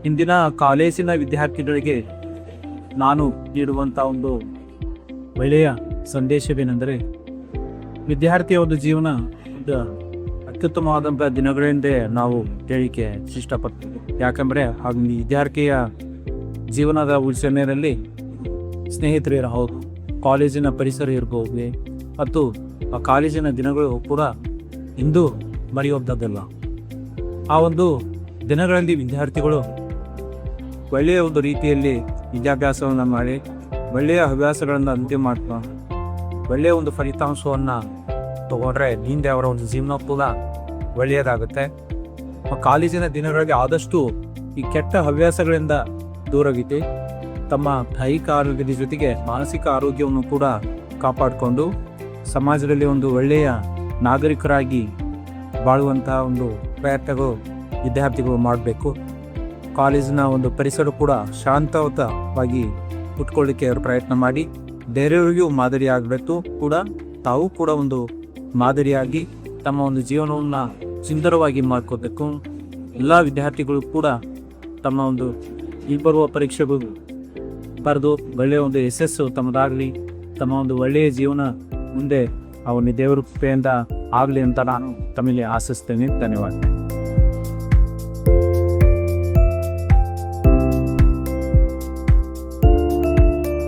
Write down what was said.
ಇಂದಿನ ಕಾಲೇಜಿನ ವಿದ್ಯಾರ್ಥಿಗಳಿಗೆ ನಾನು ನೀಡುವಂಥ ಒಂದು ಒಳ್ಳೆಯ ಸಂದೇಶವೇನೆಂದರೆ, ವಿದ್ಯಾರ್ಥಿಯ ಒಂದು ಜೀವನ ಒಂದು ಅತ್ಯುತ್ತಮವಾದಂಥ ದಿನಗಳಿಂದ ನಾವು ಹೇಳಿಕೆ ಇಷ್ಟಪಡ್ತೀವಿ. ಯಾಕಂದರೆ ಹಾಗೂ ವಿದ್ಯಾರ್ಥಿಯ ಜೀವನದ ಸಮಯದಲ್ಲಿ ಸ್ನೇಹಿತರು ಇರಬಹುದು, ಕಾಲೇಜಿನ ಪರಿಸರ ಇರಬಹುದು, ಮತ್ತು ಆ ಕಾಲೇಜಿನ ದಿನಗಳು ಕೂಡ ಇಂದು ಮರೆಯುವಂಥದ್ದಲ್ಲ. ಆ ಒಂದು ದಿನಗಳಲ್ಲಿ ವಿದ್ಯಾರ್ಥಿಗಳು ಒಳ್ಳೆಯ ಒಂದು ರೀತಿಯಲ್ಲಿ ವಿದ್ಯಾಭ್ಯಾಸವನ್ನು ಮಾಡಿ ಒಳ್ಳೆಯ ಹವ್ಯಾಸಗಳನ್ನು ಅಂತ್ಯ ಮಾಡ್ತಾ ಒಳ್ಳೆಯ ಒಂದು ಫಲಿತಾಂಶವನ್ನು ತಗೊಂಡ್ರೆ ಹಿಂದೆ ಅವರ ಒಂದು ಜೀವನ ಕೂಡ ಒಳ್ಳೆಯದಾಗುತ್ತೆ. ಆ ಕಾಲೇಜಿನ ದಿನಗಳಿಗೆ ಆದಷ್ಟು ಈ ಕೆಟ್ಟ ಹವ್ಯಾಸಗಳಿಂದ ದೂರವಿದ್ದು ತಮ್ಮ ದೈಹಿಕ ಆರೋಗ್ಯದ ಜೊತೆಗೆ ಮಾನಸಿಕ ಆರೋಗ್ಯವನ್ನು ಕೂಡ ಕಾಪಾಡಿಕೊಂಡು ಸಮಾಜದಲ್ಲಿ ಒಂದು ಒಳ್ಳೆಯ ನಾಗರಿಕರಾಗಿ ಬಾಳುವಂತಹ ಒಂದು ಪ್ರಯತ್ನಗಳು ವಿದ್ಯಾರ್ಥಿಗಳು ಮಾಡಬೇಕು. ಕಾಲೇಜಿನ ಒಂದು ಪರಿಸರ ಕೂಡ ಶಾಂತಯುತವಾಗಿ ಉಟ್ಕೊಳ್ಳಿಕ್ಕೆ ಅವರು ಪ್ರಯತ್ನ ಮಾಡಿ ಬೇರೆಯವರಿಗೂ ಮಾದರಿಯಾಗಬೇಕು. ಕೂಡ ತಾವು ಕೂಡ ಒಂದು ಮಾದರಿಯಾಗಿ ತಮ್ಮ ಒಂದು ಜೀವನವನ್ನು ಸುಂದರವಾಗಿ ಮಾಡ್ಕೋಬೇಕು. ಎಲ್ಲ ವಿದ್ಯಾರ್ಥಿಗಳು ಕೂಡ ತಮ್ಮ ಒಂದು ಬರುವ ಪರೀಕ್ಷೆಗಳು ಬರೆದು ಒಳ್ಳೆಯ ಒಂದು ಯಶಸ್ಸು ತಮ್ಮದಾಗಲಿ, ತಮ್ಮ ಒಂದು ಒಳ್ಳೆಯ ಜೀವನ ಮುಂದೆ ಅವನ ದೇವರ ಕೃಪೆಯಿಂದ ಆಗಲಿ ಅಂತ ನಾನು ತಮ್ಮಲ್ಲಿ ಆಶಿಸ್ತೇನೆ. ಧನ್ಯವಾದ.